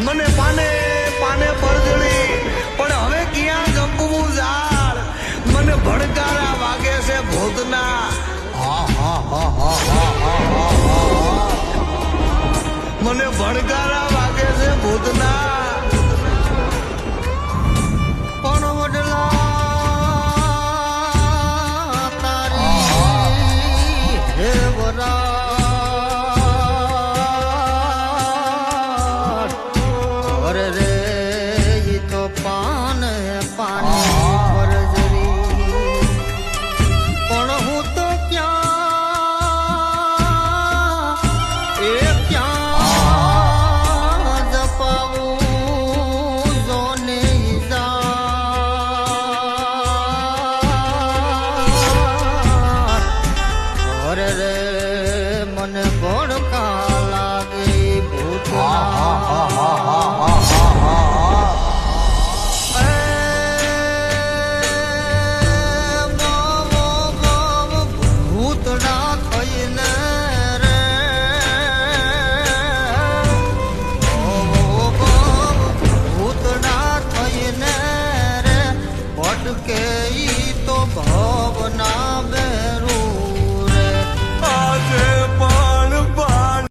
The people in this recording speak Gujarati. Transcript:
મને પાને પાને પરજળી પણ હવે ક્યાં ગમવું ઝાડ મને ભડકારા વાગે છે ભૂતના મને ભડકારા વાગે છે ભૂતના